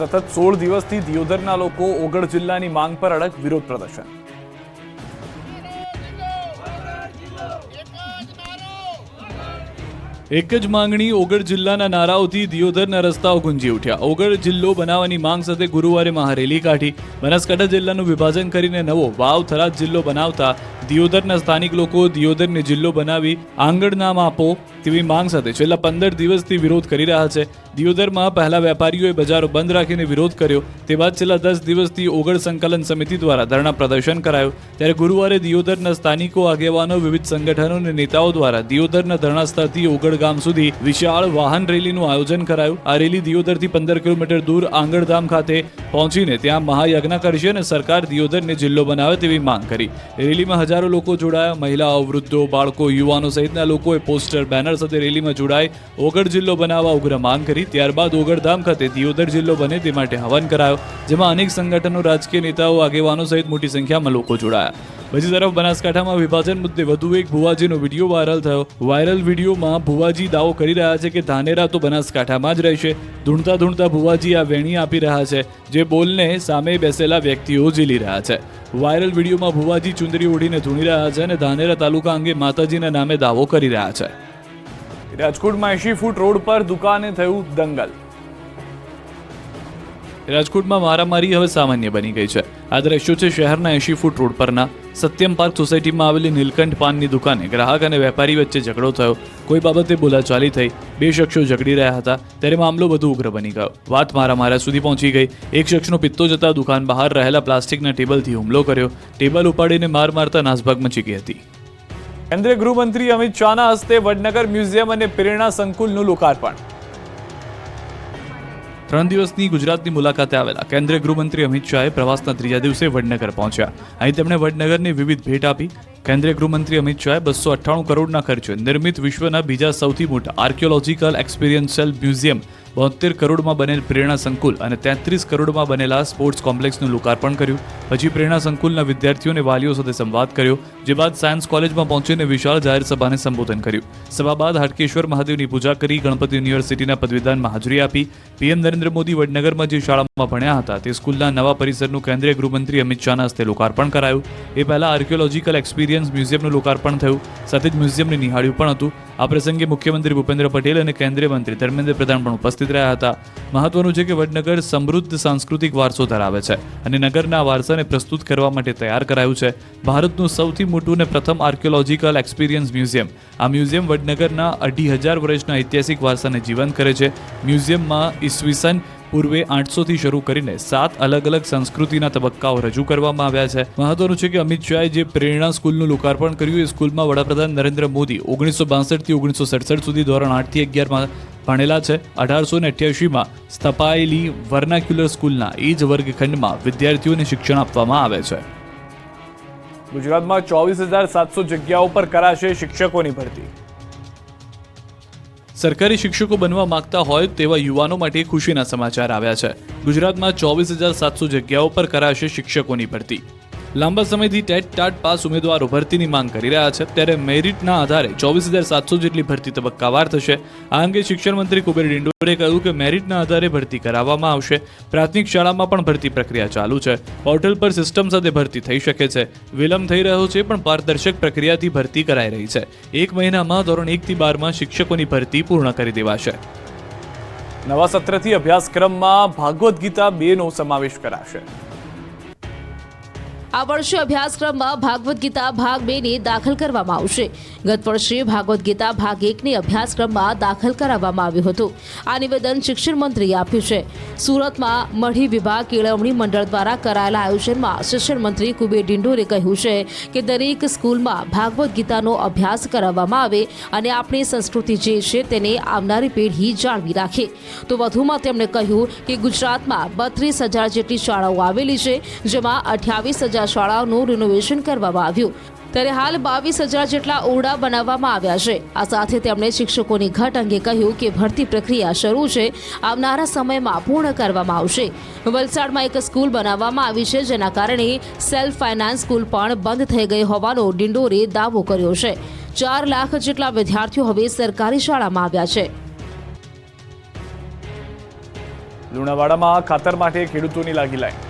સતત 16 દિવસથી દિયોદરના લોકો ઓગળ જિલ્લાની માંગ પર અડગ વિરોધ પ્રદર્શન। એક જ માંગણી ઓગળ જિલ્લાના નારાઓથી દિયોદરના રસ્તાઓ ગુંજી ઉઠ્યા। ઓગળ જિલ્લો બનાવવાની માંગ સાથે ગુરુવારે મહારેલી કાઢી। બનાસકાંઠા જિલ્લાનું વિભાજન કરીને નવો વાવ થરાદ જિલ્લો બનાવતા દિયોદરના સ્થાનિક લોકો દિયોદરને જિલ્લો બનાવી આંગણ નામ આપો તેવી માંગ સાથે છેલ્લા 15 દિવસથી વિરોધ કરી રહ્યા છે। દિયોદરમાં પહેલા વેપારીઓએ બજારો બંધ રાખીને વિરોધ કર્યો, તે બાદ છેલ્લા 10 દિવસથી ઓગળ સંકલન સમિતિ દ્વારા ધરણા પ્રદર્શન કરાયું। ત્યારે ગુરુવારે દિયોદરના સ્થાનિકો, આગેવાનો, વિવિધ સંગઠનો અને નેતાઓ દ્વારા દિયોદરના ધરણા સ્થળથી ઓગળ ગામ સુધી વિશાળ વાહન રેલીનું આયોજન કરાયું। આ રેલી દિયોદરથી 15 કિલોમીટર દૂર આંગણધામ ખાતે પહોંચીને ત્યાં મહાયજ્ઞ કરશે અને સરકાર દિયોદરને જિલ્લો બનાવે તેવી માંગ કરી। રેલીમાં હજારો લોકો જોડાયા। મહિલાઓ, વૃદ્ધો, બાળકો, યુવાનો સહિતના લોકોએ પોસ્ટર, બેનર સાથે રેલીમાં જોડાઈ ઓગળ જિલ્લો બનાવવા ઉગ્ર માંગ કરી। ત્યારબાદ ઓગળધામ ખાતે દિયોદર જિલ્લો બને તે માટે હવન કરાયો, જેમાં અનેક સંગઠનો, રાજકીય નેતાઓ, આગેવાનો સહિત મોટી સંખ્યામાં લોકો જોડાયા। બીજી તરફ બનાસકાંઠામાં વિભાજન મુદ્દે વધુ એક ભુવાજીનો વિડીયો વાયરલ થયો। વાયરલ વિડીયોમાં ભુવાજી દાવો કરી રહ્યા છે કે ધાનેરા તો બનાસકાંઠામાં જ રહેશે। ધૂણતા ધૂણતા ભુવાજી આ વેણી આપી રહ્યા છે, જે બોલને સામે બેસેલા વ્યક્તિઓ ઝીલી રહ્યા છે। વાયરલ વિડીયોમાં ભુવાજી ચુંદડી ઓઢીને ધૂણી રહ્યા છે અને ધાનેરા તાલુકા અંગે માતાજીના નામે દાવો કરી રહ્યા છે। રાજકોટમાં 80 ફૂટ રોડ પર દુકાને થયું દંગલ। રાજકોટમાં મારામારી હવે સામાન્ય બની ગઈ છે। આ દ્રશ્યો છે શહેરના 80 ફૂટ રોડ પરના સત્યમ પાર્ક સોસાયટીમાં આવેલી નીલકંઠ પાનની દુકાને ગ્રાહક અને વેપારી વચ્ચે ઝઘડો થયો। કોઈ બાબતે બોલાચાલી થઈ, બે શખ્સો ઝઘડી રહ્યા હતા, ત્યારે મામલો વધુ ઉગ્ર બની ગયો। વાત મારામારી સુધી પહોંચી ગઈ। એક શખ્સનો પિત્તો જતા દુકાન બહાર રહેલા પ્લાસ્ટિકના ટેબલથી હુમલો કર્યો। ટેબલ ઉપાડીને માર મારતા નાસભાગ મચી ગઈ હતી। કેન્દ્રીય ગૃહમંત્રી અમિત શાહના હસ્તે વડનગર મ્યુઝિયમ અને પ્રેરણા સંકુલનું લોકાર્પણ। 3 દિવસની ગુજરાતની મુલાકાતે આવેલા કેન્દ્રીય ગૃહમંત્રી અમિત શાહે પ્રવાસના 3જા દિવસે વડનગર પહોંચ્યા। અહીં તેમણે વડનગરની વિવિધ ભેટ આપી। કેન્દ્રીય ગૃહમંત્રી અમિત શાહે 298 કરોડના ખર્ચે નિર્મિત વિશ્વના બીજા સૌથી મોટા આર્કિયોલોજીકલ એક્સપિરિયન્શિયલ મ્યુઝિયમ, 72 કરોડમાં બનેલ પ્રેરણા સંકુલ અને 33 કરોડમાં બનેલા સ્પોર્ટ્સ કોમ્પ્લેક્સનું લોકાર્પણ કર્યું। પછી પ્રેરણા સંકુલના વિદ્યાર્થીઓ અને વાલીઓ સાથે સંવાદ કર્યો, જે બાદ સાયન્સ કોલેજમાં પહોંચીને વિશાળ જાહેર સભાને સંબોધન કર્યું। સભા બાદ હાટકેશ્વર મહાદેવની પૂજા કરી ગણપતિ યુનિવર્સિટીના પદવીદાનમાં હાજરી આપી। પીએમ નરેન્દ્ર મોદી વડનગરમાં જે શાળામાં ભણ્યા હતા તે સ્કૂલના નવા પરિસરનું કેન્દ્રીય ગૃહમંત્રી અમિત શાહના હસ્તે લોકાર્પણ કરાયું। એ પહેલા આર્કિયોલોજીકલ એક્સપિરિયન્સ મ્યુઝિયમનું લોકાર્પણ થયું, સાથે જ મ્યુઝિયમને નિહાળ્યું પણ હતું। આ પ્રસંગે મુખ્યમંત્રી ભૂપેન્દ્ર પટેલ અને કેન્દ્રીય મંત્રી ધર્મેન્દ્ર પ્રધાન પણ ઉપસ્થિત રહ્યા હતા। મહત્વનું છે કે વડનગર સમૃદ્ધ સાંસ્કૃતિક વારસો ધરાવે છે અને નગરના વારસાને પ્રસ્તુત કરવા માટે તૈયાર કરાયું છે। ભારતનું સૌથી મોટું અને પ્રથમ આર્કિયોલોજીકલ એક્સપિરિયન્સ મ્યુઝિયમ। આ મ્યુઝિયમ વડનગરના 2500 વર્ષના ઐતિહાસિક વારસાને જીવંત કરે છે। મ્યુઝિયમમાં ઈસવીસન પૂર્વે 800થી શરૂ કરીને 7 અલગ અલગ સંસ્કૃતિના તબક્કાઓ રજૂ કરવામાં આવ્યા છે। મહત્વનું છે કે અમિત શાહે જે પ્રેરણા સ્કૂલનું લોકાર્પણ કર્યું, એ સ્કૂલમાં વડાપ્રધાન નરેન્દ્ર મોદી 1962 થી 1967 સુધી ધોરણ 8 થી 11માં ભણેલા છે। 1888માં સ્થપાયેલી વર્નાક્યુલર સ્કૂલના એ જ વર્ગખંડમાં વિદ્યાર્થીઓને શિક્ષણ આપવામાં આવે છે। ગુજરાતમાં 24,700 જગ્યાઓ પર કરાશે શિક્ષકોની ભરતી। સરકારી શિક્ષકો બનવા માંગતા હોય તેવા યુવાનો માટે ખુશીના સમાચાર આવ્યા છે। ગુજરાતમાં 24,700 જગ્યાઓ પર કરાશે શિક્ષકોની ભરતી। લાંબા સમયથી ટેટ ટાટ પાસ ઉમેદવારો ભરતીની માંગ કરી રહ્યા છે, ત્યારે મેરિટના આધારે 24,700 જેટલી ભરતી તબક્કાવાર થશે। આ અંગે શિક્ષણ મંત્રી કુબેર ડિંડોરે કહ્યું કે મેરિટના આધારે ભરતી કરાવવામાં આવશે। પ્રાથમિક શાળામાં પણ ભરતી પ્રક્રિયા ચાલુ છે। પોર્ટલ પર સિસ્ટમ સાથે ભરતી થઈ શકે છે। વિલંબ થઈ રહ્યો છે, પણ પારદર્શક પ્રક્રિયાથી ભરતી કરાઈ રહી છે। 1 મહિનામાં ધોરણ 1 થી 12માં શિક્ષકોની ભરતી પૂર્ણ કરી દેવાશે। નવા સત્રથી અભ્યાસક્રમમાં ભાગવદ ગીતા 2નો સમાવેશ કરાશે। આ વર્ષે અભ્યાસક્રમમાં ભાગવદ ગીતા ભાગ 2ને દાખલ કરવામાં આવશે। ગત વર્ષે ભાગવદ ગીતા ભાગ 1ને અભ્યાસક્રમમાં દાખલ કરાવવામાં આવ્યું હતું। આ નિવેદન શિક્ષણ મંત્રીએ આપ્યું છે। સુરતમાં મઢી વિભાગ કેળવણી મંડળ દ્વારા કરાયેલા આયોજનમાં શિક્ષણ મંત્રી કુબેર ડિંડોરે કહ્યું છે કે દરેક સ્કૂલમાં ભાગવદ ગીતાનો અભ્યાસ કરાવવામાં આવે અને આપણી સંસ્કૃતિ જે છે તેને આવનારી પેઢી જાળવી રાખે। તો વધુમાં તેમણે કહ્યું કે ગુજરાતમાં 32,000 જેટલી શાળાઓ આવેલી છે, જેમાં 28,000 શાળાઓનું રિનોવેશન કરવામાં આવ્યું। ત્યારે હાલ 22,000 જેટલા ઓરડા બનાવવામાં આવ્યા છે। આ સાથે તેમણે શિક્ષકોની ઘટ અંગે કહ્યું કે ભરતી પ્રક્રિયા શરૂ છે, આવનારા સમયમાં પૂર્ણ કરવામાં આવશે। વલસાડમાં એક સ્કૂલ બનાવવામાં આવી છે, જેના કારણે સેલ્ફ ફાઇનાન્સ સ્કૂલ પણ બંધ થઈ ગઈ હોવાનો ડિંડોરે દાવો કર્યો છે। 4 લાખ જેટલા વિદ્યાર્થીઓ હવે સરકારી શાળામાં આવ્યા છે। લુણાવાડામાં ખાતર માટે ખેડૂતોની લાગી લાઈન.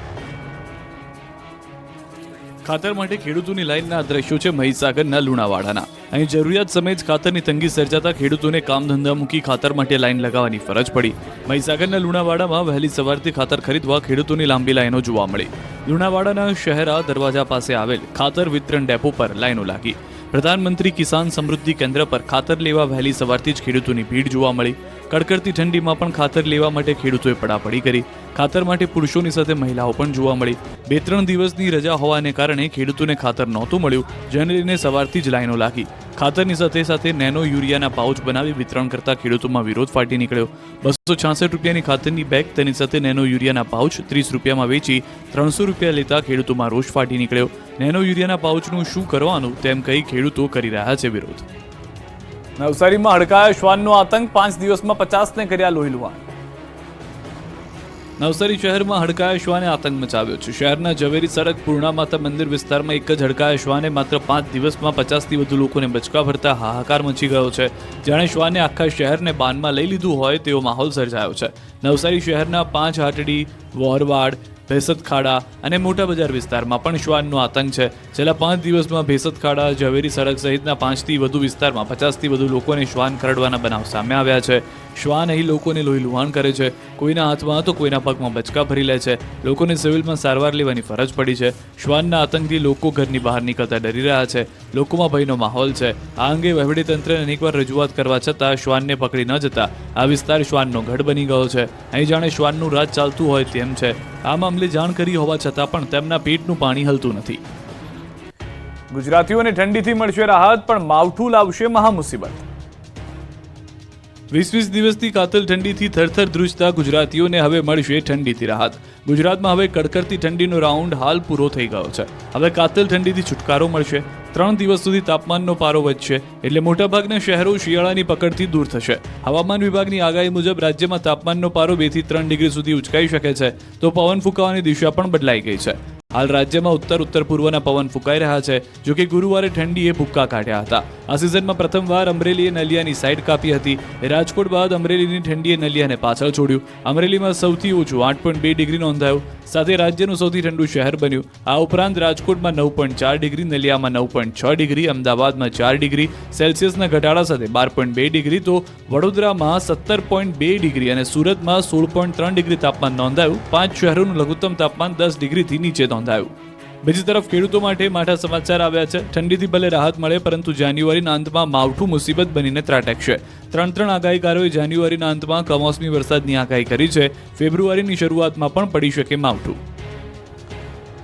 ખાતર માટે ખેડૂતોની લાઈનના દ્રશ્યો છે મહીસાગરના લુણાવાડાના. અહીં જરૂરિયાત સમયે જ ખાતરની તંગી સર્જાતા ખેડૂતોને કામ ધંધા મૂકી ખાતર માટે લાઈન લગાવવાની ફરજ પડી. મહીસાગરના લુણાવાડામાં વહેલી સવારથી ખાતર ખરીદવા ખેડૂતોની લાંબી લાઈનો જોવા મળી. લુણાવાડાના શહેરા દરવાજા પાસે આવેલ ખાતર વિતરણ ડેપો પર લાઈનો લાગી. પ્રધાનમંત્રી કિસાન સમૃદ્ધિ કેન્દ્ર પર ખાતર લેવા વહેલી સવારથી જ ખેડૂતોની ભીડ જોવા મળી. કડકડતી ઠંડીમાં પણ ખાતર લેવા માટે ખેડૂતોએ પડાપડી કરી. ખાતર માટે પુરુષોની સાથે મહિલાઓ પણ જોવા મળી. 2-3 દિવસની રજા હોવાને કારણે ખેડૂતોને ખાતર નહોતું મળ્યું, જેને લઈને સવારથી જ લાઈનો લાગી. ખાતરની સાથે સાથે નેનો યુરિયાના પાઉચ બનાવી વિતરણ કરતા ખેડૂતોમાં વિરોધ ફાટી નીકળ્યો. 266 રૂપિયાની ખાતરની બેગ તેની સાથે નેનો યુરિયાના પાઉચ 30 રૂપિયામાં વેચી 300 રૂપિયા લેતા ખેડૂતોમાં રોષ ફાટી નીકળ્યો. નેનો યુરિયાના પાઉચનું શું કરવાનું તેમ કહી ખેડૂતો કરી રહ્યા છે વિરોધ. નવસારીમાં હડકાયા શ્વાનનો આતંક, 5 દિવસમાં 50ને કર્યા લોહીલુહાણ. નવસારી શહેરમાં હડકાયા શ્વાને આતંક મચાવ્યો છે. શહેરના ઝવેરી સડક પૂર્ણા માતા મંદિર વિસ્તારમાં એક જ હડકાયા શ્વાને માત્ર 5 દિવસમાં 50થી વધુ લોકોને બચકા ભરતા હાહાકાર મચી ગયો છે. જાણે શ્વાને આખા શહેરને બાનમાં લઈ લીધું હોય તેવો માહોલ સર્જાયો છે. નવસારી શહેરના 5 હાટડી, વોરવાડ, ભેસતખાડા અને મોટા બજાર વિસ્તારમાં પણ શ્વાનનો આતંક છે. છેલ્લા 5 દિવસમાં ભેસતખાડા, ઝવેરી સડક સહિતના 5થી વધુ વિસ્તારમાં 50થી વધુ લોકોને શ્વાન કરડવાના બનાવ સામે આવ્યા છે. શ્વાન અહીં લોકોને લોહીલુહાણ કરે છે. કોઈના હાથમાં તો કોઈના પગમાં બચકા ભરી લે છે. લોકોને સિવિલમાં સારવાર લેવાની ફરજ પડી છે. શ્વાનના આતંકથી લોકો ઘરની બહાર નીકળતા ડરી રહ્યા છે. લોકોમાં ભયનો માહોલ છે. આ અંગે વહીવટીતંત્રને અનેકવાર રજૂઆત કરવા છતાં શ્વાનને પકડી ન જતા આ વિસ્તાર શ્વાનનો ગઢ બની ગયો છે. અહીં જાણે શ્વાનનું રાજ ચાલતું હોય તેમ છે. આ મામલે જાણ કરી હોવા છતાં પણ તેમના પેટનું પાણી હલતું નથી. ગુજરાતીઓને ઠંડીથી મળશે રાહત, પણ માવઠું લાવશે મહામુસીબત. 20 દિવસથી કાતલ ઠંડીથી થરથર ધ્રુજતા ગુજરાતીઓને હવે મળશે ઠંડીથી રાહત. ગુજરાતમાં હવે કડકડતી ઠંડીનો રાઉન્ડ હાલ પૂરો થઈ ગયો છે. હવે કાતલ ઠંડીથી છુટકારો મળશે. 3 દિવસ સુધી તાપમાનનો પારો વધશે, એટલે મોટાભાગના શહેરો શિયાળાની પકડથી દૂર થશે. હવામાન વિભાગની આગાહી મુજબ રાજ્યમાં તાપમાનનો પારો 2 થી 3 ડિગ્રી સુધી ઉંચકાઈ શકે છે, તો પવન ફૂંકાવાની દિશા પણ બદલાઈ ગઈ છે. હાલ રાજ્યમાં ઉત્તર પૂર્વના પવન ફૂંકાઈ રહ્યા છે. જોકે ગુરુવારે ઠંડીએ ભૂક્કા કાઢ્યા હતા. આ સિઝનમાં પ્રથમવાર અમરેલીએ નલિયાની સાઈડ કાપી હતી. રાજકોટ બાદ અમરેલીની ઠંડીએ નલિયાને પાછળ છોડ્યું. અમરેલીમાં સૌથી ઓછું 8.2 ડિગ્રી નોંધાયું, સાથે રાજ્યનું સૌથી ઠંડુ શહેર બન્યું. આ ઉપરાંત રાજકોટમાં 9.4 ડિગ્રી, નલિયામાં 9.6 ડિગ્રી, અમદાવાદમાં 4 ડિગ્રી સેલ્સિયસના ઘટાડા સાથે 12.2 ડિગ્રી, તો વડોદરામાં 17.2 ડિગ્રી અને સુરતમાં 16.3 ડિગ્રી તાપમાન નોંધાયું. 5 શહેરોનું લઘુત્તમ તાપમાન 10 ડિગ્રીથી નીચે નોંધાયું. બીજી તરફ ખેડૂતો માટે માઠા સમાચાર આવ્યા છે. ઠંડીથી ભલે રાહત મળે, પરંતુ જાન્યુઆરીના અંતમાં માવઠું મુસીબત બનીને ત્રાટકશે. 3 આગાહીકારોએ જાન્યુઆરીના અંતમાં કમોસમી વરસાદની આગાહી કરી છે. ફેબ્રુઆરીની શરૂઆતમાં પણ પડી શકે માવઠું.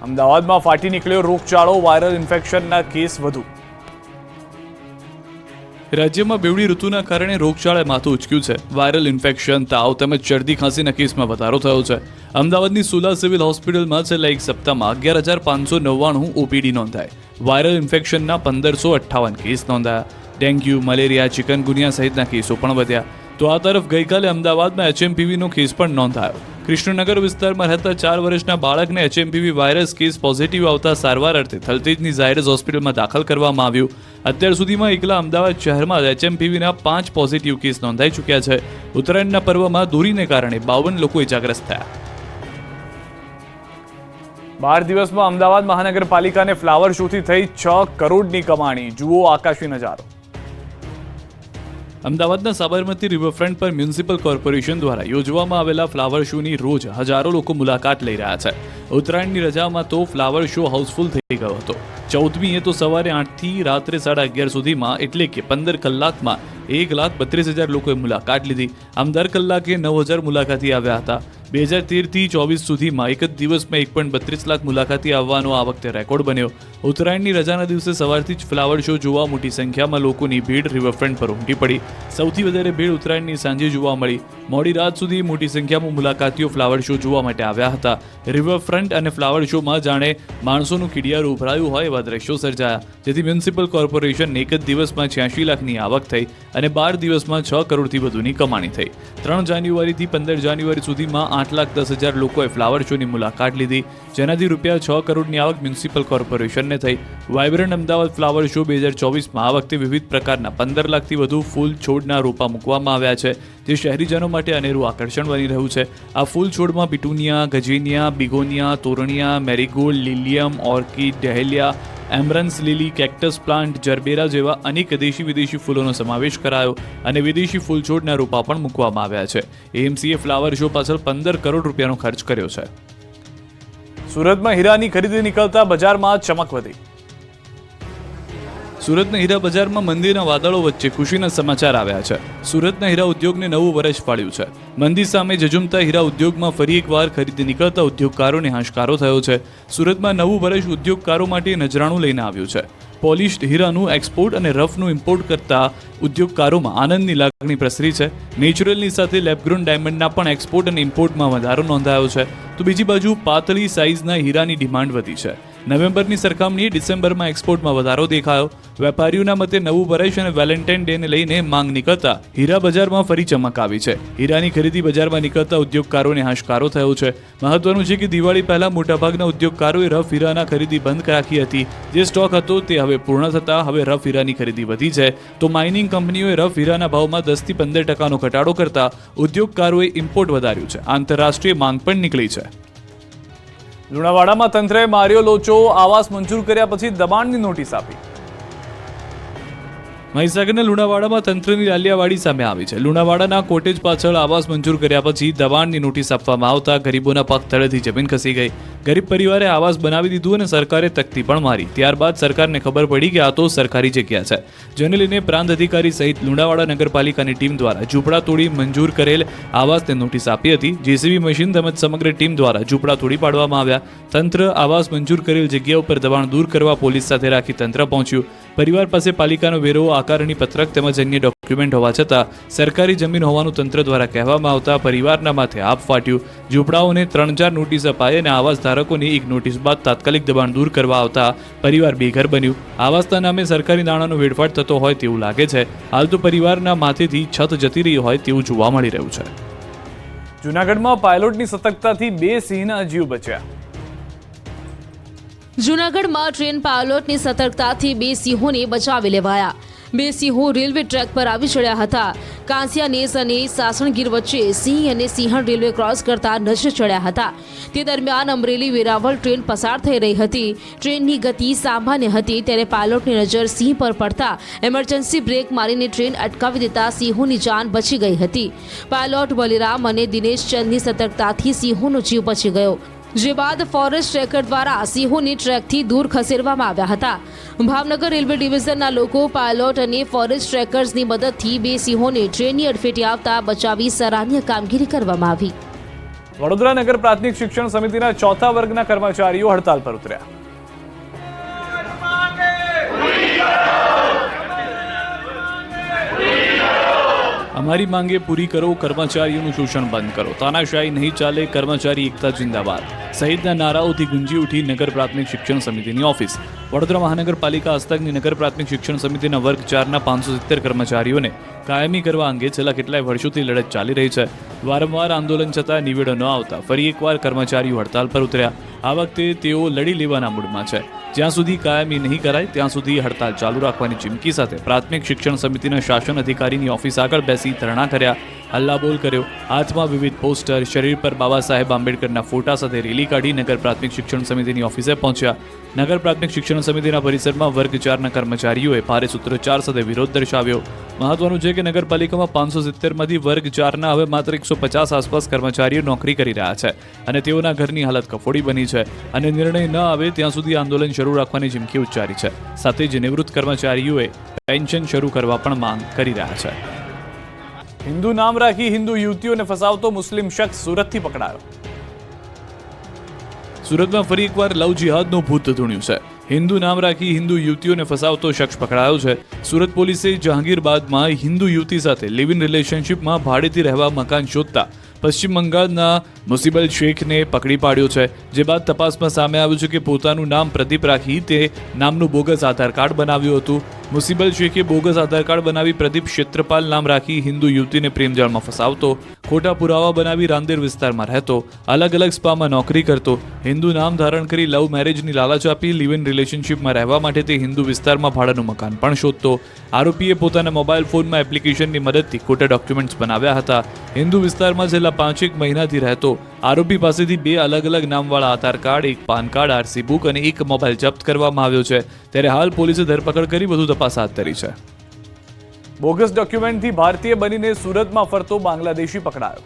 અમદાવાદમાં ફાટી નીકળ્યો રોગચાળો, વાયરલ ઇન્ફેક્શનના કેસ વધુ. રાજ્યમાં બેવડી ઋતુના કારણે રોગચાળાએ માથું ઉચક્યું છે. વાયરલ ઇન્ફેક્શન, તાવ તેમજ શરદી ખાંસીના કેસમાં વધારો થયો છે. અમદાવાદની સુલા સિવિલ હોસ્પિટલમાં છેલ્લા એક સપ્તાહમાં 11,599 ઓપીડી નોંધાય. વાયરલ ઇન્ફેક્શનના 1,558 કેસ નોંધાયા. ડેન્ગ્યુ, મલેરિયા, ચિકનગુનિયા સહિતના કેસો પણ વધ્યા. તો આ તરફ ગઈકાલે અમદાવાદમાં HMPVનો કેસ પણ નોંધાયો. કૃષ્ણનગર વિસ્તારમાં રહેતા 4 વર્ષના બાળકને HMPV વાયરસ કેસ પોઝિટિવ આવતા સારવાર અર્થે થલતેજની ઝાયડસ હોસ્પિટલમાં દાખલ કરવામાં આવ્યું. અત્યાર સુધીમાં એકલા અમદાવાદ શહેરમાં HMPVના 5 પોઝિટિવ કેસ નોંધાઈ ચૂક્યા છે. ઉત્તરાયણના પર્વમાં દોરીને કારણે 52 લોકો ઇજાગ્રસ્ત થયા. 12 દિવસમાં અમદાવાદ મહાનગરપાલિકાને ફ્લાવર શોથી થઈ 6 કરોડની કમાણી. જુઓ આકાશી નજારો. અમદાવાદના સાબરમતી રિવરફ્રન્ટ પર મ્યુનિસિપલ કોર્પોરેશન દ્વારા યોજવામાં આવેલા ફ્લાવર શોની રોજ હજારો લોકો મુલાકાત લઈ રહ્યા છે. ઉત્તરાયણની રજામાં તો ફ્લાવર શો હાઉસફુલ થઈ ગયો હતો. 14મીએ તો સવારે 8 થી રાત્રે 11:30 સુધીમાં, એટલે કે 15 કલાકમાં 1,32,000 લોકોએ મુલાકાત લીધી. આમ દર કલાકે 9,000 મુલાકાતી આવ્યા હતા. 2013 થી 24 સુધીમાં એક જ દિવસમાં 1.32 લાખ મુલાકાતી આવવાનો આ વખતે રેકોર્ડ બન્યો. ઉત્તરાયણની રજાના દિવસે સવારથી જ ફ્લાવર શો જોવા મોટી સંખ્યામાં લોકોની ભીડ રિવરફ્રન્ટ પર ઉમટી પડી. સૌથી વધારે ભીડ ઉત્તરાયણની સાંજે જોવા મળી. મોડી રાત સુધી મોટી સંખ્યામાં મુલાકાતીઓ ફ્લાવર શો જોવા માટે આવ્યા હતા. રિવરફ્રન્ટ અને ફ્લાવર શોમાં જાણે માણસોનું કિડિયારું ઉભરાયું હોય એવા દ્રશ્યો સર્જાયા, જેથી મ્યુનિસિપલ કોર્પોરેશનને એક જ દિવસમાં 86 લાખની આવક થઈ અને 12 દિવસમાં 6 કરોડથી વધુની કમાણી થઈ. 3 જાન્યુઆરીથી 15 જાન્યુઆરી સુધીમાં 8,10,000 લોકોએ ફ્લાવર શોની મુલાકાત લીધી, જેનાથી રૂપિયા 6 કરોડની આવક મ્યુનિસિપલ કોર્પોરેશનને લઈને થઈ. વાઇબ્રન્ટ અમદાવાદ ફ્લાવર શો 2024માં આ વખતે વિવિધ પ્રકારના 15 લાખથી વધુ ફૂલ છોડના રોપા મૂકવામાં આવ્યા છે, જે શહેરીજનો માટે અનેરું આકર્ષણ બની રહ્યું છે. આ ફૂલ છોડમાં પિટુનિયા, ગજેનિયા, બિગોનિયા, તોરણિયા, મેરીગોલ્ડ, લિલિયમ, ઓર્કિડ, ડહેલિયા, એમરન્સ લીલી, કેક્ટસ પ્લાન્ટ, જરબેરા જેવા અનેક દેશી વિદેશી ફૂલોનો સમાવેશ કરાયો અને વિદેશી ફૂલ છોડના રોપા પણ મૂકવામાં આવ્યા છે. એએમસીએ ફ્લાવર શો પાછળ 15 કરોડ રૂપિયાનો ખર્ચ કર્યો છે. સુરતમાં હીરાની ખરીદી નીકળતા બજારમાં ચમક વધી. સુરતના હીરા બજારમાં મંદીના વાદળો વચ્ચે ખુશીના સમાચાર આવ્યા છે. સુરતના હીરા ઉદ્યોગને નવું વર્ષ ફાળ્યું છે. મંદી સામે ઝઝુમતા હીરા ઉદ્યોગમાં ફરી એકવાર ખરીદી નીકળતા ઉદ્યોગકારોને હાશકારો થયો છે. સુરતમાં નવું વર્ષ ઉદ્યોગકારો માટે નજરાણું લઈને આવ્યું છે. પોલિશ્ડ હીરાનું એક્સપોર્ટ અને રફનું ઇમ્પોર્ટ કરતા ઉદ્યોગકારોમાં આનંદની લાગણી પ્રસરી છે. નેચરલની સાથે લેબગ્રોન ડાયમંડના પણ એક્સપોર્ટ અને ઇમ્પોર્ટમાં વધારો નોંધાયો છે. તો બીજી બાજુ પાતળી સાઇઝના હીરાની ડિમાન્ડ વધી છે. નવેમ્બરની સરખામણીએ ડિસેમ્બરમાં એક્સપોર્ટમાં વધારો દેખાયો. વેપારીઓના મતે નવું વર્ષ અને વેલેન્ટાઇન ડેને લઈને માંગ નીકળતા હીરા બજારમાં ફરી ચમક આવી છે. હીરાની ખરીદી બજારમાં નીકળતા ઉદ્યોગકારોને હાશકારો થયો છે. મહત્વનું છે કે દિવાળી પહેલા મોટાભાગના ઉદ્યોગકારોએ રફ હીરાના ખરીદી બંધ રાખી હતી. જે સ્ટોક હતો તે હવે પૂર્ણ થતા હવે રફ હીરાની ખરીદી વધી છે. તો માઇનિંગ કંપનીઓએ રફ હીરાના ભાવમાં 10થી 15% ઘટાડો કરતા ઉદ્યોગકારોએ ઇમ્પોર્ટ વધાર્યું છે. આંતરરાષ્ટ્રીય માંગ પણ નીકળી છે. લુણાવાડામાં તંત્રએ માર્યો લોચો. આવાસ મંજૂર કર્યા પછી દબાણની નોટિસ આપી. મહીસાગરના લુણાવાડામાં તંત્રની લાલિયાવાડી સામે આવી છે. લુણાવાડાના કોટેજ પાછળ આવાસ મંજૂર કર્યા પછી દબાણની નોટિસ આપવામાં આવતા ગરીબોના પગ તળેથી જમીન ખસી ગઈ. ગરીબ પરિવારે આવાસ બનાવી દીધું અને સરકારે તકતી પણ મારી. ત્યારબાદ સરકારને ખબર પડી કે આ તો સરકારી જગ્યા છે, જેને લઈને પ્રાંત અધિકારી સહિત લુણાવાડા નગરપાલિકાની ટીમ દ્વારા ઝૂંપડા તોડી મંજૂર કરેલ આવાસને નોટિસ આપી હતી. જેસીબી મશીન તેમજ સમગ્ર ટીમ દ્વારા ઝૂંપડા તોડી પાડવામાં આવ્યા. તંત્ર આવાસ મંજૂર કરેલ જગ્યા ઉપર દબાણ દૂર કરવા પોલીસ સાથે રાખી તંત્ર પહોંચ્યું. પરિવાર પાસે પાલિકાનો વેરો, આકારણી પત્રક તેમજ અન્ય ડોક્યુમેન્ટ હોવા છતાં સરકારી જમીન હોવાનું તંત્ર દ્વારા કહેવામાં આવતા પરિવારના માથે આપ ફાટ્યું. ઝૂંપડાઓને 3-4 નોટિસ અપાઈ અને આવાસ ધારકોની એક નોટિસ બાદ તાત્કાલિક દબાણ દૂર કરવા આવતા પરિવાર બેઘર બન્યું. આવાસના નામે સરકારી નાણાંનો વેડફાટ થતો હોય તેવું લાગે છે. હાલ તો પરિવારના માથેથી છત જતી રહી હોય તેવું જોવા મળી રહ્યું છે. જૂનાગઢમાં પાયલોટની સતર્કતાથી 2 સિંહના જીવ બચ્યા. જૂનાગઢમાં ટ્રેન પાયલોટની સતર્કતાથી 2 સિંહોને બચાવી લેવાયા. 2 સિંહો રેલવે ટ્રેક પર આવી ચડ્યા હતા. કાંસિયાનેસ અને સાસણગીર વચ્ચે સિંહ અને સિંહણ રેલવે ક્રોસ કરતા નજરે ચડ્યા હતા. તે દરમિયાન અમરેલી વેરાવળ ટ્રેન પસાર થઈ રહી હતી. ટ્રેનની ગતિ સામાન્ય હતી ત્યારે પાયલોટની નજર સિંહ પર પડતા એમરજન્સી બ્રેક મારીને ટ્રેન અટકાવી દેતા સિંહોની જાન બચી ગઈ હતી. પાયલોટ બલિરામ અને દિનેશ ચંદની સતર્કતાથી સિંહોનો જીવ બચી ગયો. જે બાદ ફોરેસ્ટ ટ્રેકર દ્વારા સિંહોને ટ્રેકથી દૂર ખસેડવામાં આવ્યા હતા. ભાવનગર રેલવે ડિવિઝનના લોકો પાયલોટ અને ફોરેસ્ટ ટ્રેકર્સની મદદથી 2 સિંહોને ટ્રેનની અડફેટે આવતા બચાવી સરાહનીય કામગીરી કરવામાં આવી. વડોદરા નગર પ્રાથમિક શિક્ષણ સમિતિના 4થા વર્ગના કર્મચારીઓ હડતાલ પર ઉતર્યા. અમારી માંગે પૂરી કરો, કર્મચારીઓનું શોષણ બંધ કરો, તાનાશાહી નહીં ચાલે, કર્મચારી એકતા જિંદાબાદ સહિતના નારાઓથી ગુંજી ઉઠી નગર પ્રાથમિક શિક્ષણ સમિતિની ઓફિસ. વડોદરા મહાનગરપાલિકા હસ્તકની નગર પ્રાથમિક શિક્ષણ સમિતિના વર્ગ 4ના 570 કર્મચારીઓને કાયમી કરવા અંગે છેલ્લા કેટલાય વર્ષોથી લડત ચાલી રહી છે. વારંવાર આંદોલન છતાં નિવેડો ન આવતા ફરી એકવાર કર્મચારીઓ હડતાલ પર ઉતર્યા. આ વખતે તેઓ લડી લેવાના મૂડમાં છે. જ્યાં સુધી કાયમી નહીં કરાય ત્યાં સુધી હડતાલ ચાલુ રાખવાની ચીમકી સાથે પ્રાથમિક શિક્ષણ સમિતિના શાસન અધિકારીની ઓફિસ આગળ બેસી ધરણા કર્યા, હલ્લાબોલ કર્યો. હાથમાં વિવિધ પોસ્ટર, શરીર પર બાબા સાહેબ આંબેડકરના ફોટા સાથે રેલી કાઢી નગર પ્રાથમિક શિક્ષણ સમિતિની ઓફિસે પહોંચ્યા. નગર પ્રાથમિક શિક્ષણ સમિતિના પરિસરમાં વર્ગ 4ના કર્મચારીઓએ ભારે સૂત્રોચ્ચાર સાથે વિરોધ દર્શાવ્યો. મહત્વનું છે કે નગરપાલિકામાં 570માંથી વર્ગ 4ના હવે માત્ર 150 આસપાસ કર્મચારીઓ નોકરી કરી રહ્યા છે અને તેઓના ઘરની હાલત કફોડી બની છે અને નિર્ણય ન આવે ત્યાં સુધી આંદોલન શરૂ રાખવાની ચીમકી ઉચ્ચારી છે. સાથે જ નિવૃત્ત કર્મચારીઓએ પેન્શન શરૂ કરવા પણ માંગ કરી રહ્યા છે. હિન્દુ નામ રાખી હિન્દુ યુવતીઓને ફસાવતો મુસ્લિમ શખ્સ સુરતથી પકડાયો. સુરતમાં ફરી એકવાર લવ જિહાદનું ભૂત ધૂણ્યું છે. હિન્દુ નામ રાખી હિન્દુ યુવતીઓને ફસાવતો શખ્સ પકડાયો છે. સુરત પોલીસે જહાંગીરબાદમાં હિન્દુ યુવતી સાથે લિવ ઇન રિલેશનશિપમાં ભાડેથી રહેવા મકાન શોધતા પશ્ચિમ બંગાળના મુસીબલ શેખને પકડી પાડ્યો છે, જે બાદ તપાસમાં સામે આવ્યું છે કે પોતાનું નામ પ્રદીપ રાખી તે નામનું બોગસ આધાર કાર્ડ બનાવ્યું હતું. મુસીબલ શેખે બોગસ આધાર કાર્ડ બનાવી પ્રદીપ ક્ષેત્રપાલ નામ રાખી હિન્દુ યુવતીને પ્રેમજાળમાં ફસાવતો, ખોટા પુરાવા બનાવી રાંદેર વિસ્તારમાં રહેતો, અલગ અલગ સ્પામાં નોકરી કરતો, હિન્દુ નામ ધારણ કરી લવ મેરેજની લાલચ આપી લિવ ઇન રિલેશનશિપમાં રહેવા માટે તે હિન્દુ વિસ્તારમાં ભાડાનું મકાન પણ શોધતો. આરોપીએ પોતાના મોબાઈલ ફોનમાં એપ્લિકેશનની મદદથી ખોટા ડોક્યુમેન્ટ્સ બનાવ્યા હતા. હિન્દુ વિસ્તારમાં છેલ્લા 5-1 મહિનાથી રહેતો આરોપી પાસેથી 2 અલગ અલગ નામવાળા Aadhaar card, 1 PAN card, RC book અને 1 મોબાઈલ જપ્ત કરવામાં આવ્યો છે. ત્યારે હાલ પોલીસે ધરપકડ કરી વધુ તપાસ હાથ ધરી છે. બોગસ ડોક્યુમેન્ટથી ભારતીય બનીને સુરતમાં ફરતો બાંગ્લાદેશી પકડાયો.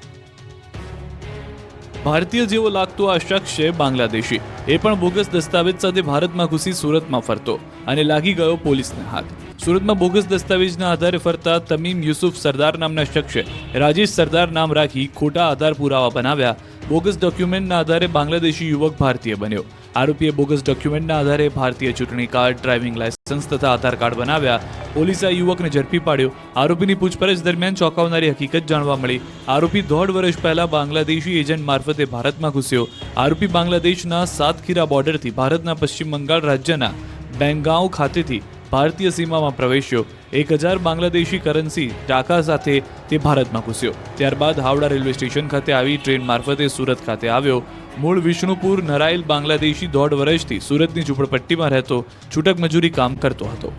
ભારતીય જેવો લાગતો આ શખ્સ છે બાંગ્લાદેશી. એ પણ બોગસ દસ્તાવેજ સાથે ભારતમાં ઘૂસી સુરતમાં ફરતો અને લાગી ગયો પોલીસને હાથ. સુરતમાં બોગસ દસ્તાવેજના આધારે ફરતા તમીમ યુસુફ સરદાર નામના શખ્સે રાજેશ સરદાર નામ રાખી ખોટા આધાર પુરાવા બનાવ્યા. બોગસ ડોક્યુમેન્ટના આધારે બાંગ્લાદેશી યુવક ભારતીય બન્યો. આરોપીએ બોગસ ડોક્યુમેન્ટના આધારે ભારતીય ચૂંટણી કાર્ડ, ડ્રાઇવિંગ લાયસન્સ તથા આધાર કાર્ડ બનાવ્યા. પોલીસે આ યુવકને ઝડપી પાડ્યો. આરોપીની પૂછપરછ દરમિયાન ચોંકાવનારી હકીકત જાણવા મળી. આરોપી 1.5 વર્ષ પહેલા બાંગ્લાદેશી એજન્ટ મારફતે ભારતમાં ઘૂસ્યો. આરોપી બાંગ્લાદેશના સાતખીરા બોર્ડરથી ભારતના પશ્ચિમ બંગાળ રાજ્યના બેંગાંવ ખાતેથી ભારતીય સીમામાં પ્રવેશ્યો. 1000 બાંગ્લાદેશી કરન્સી ટાકા સાથે તે ભારતમાં ઘૂસ્યો. ત્યારબાદ હાવડા રેલવે સ્ટેશન ખાતે આવી ટ્રેન મારફતે સુરત ખાતે આવ્યો. મૂળ વિષ્ણુપુર નરાઇલ બાંગ્લાદેશી 1.5 વર્ષથી સુરતની ઝૂંપડપટ્ટીમાં રહેતો, છૂટક મજૂરી કામ કરતો હતો.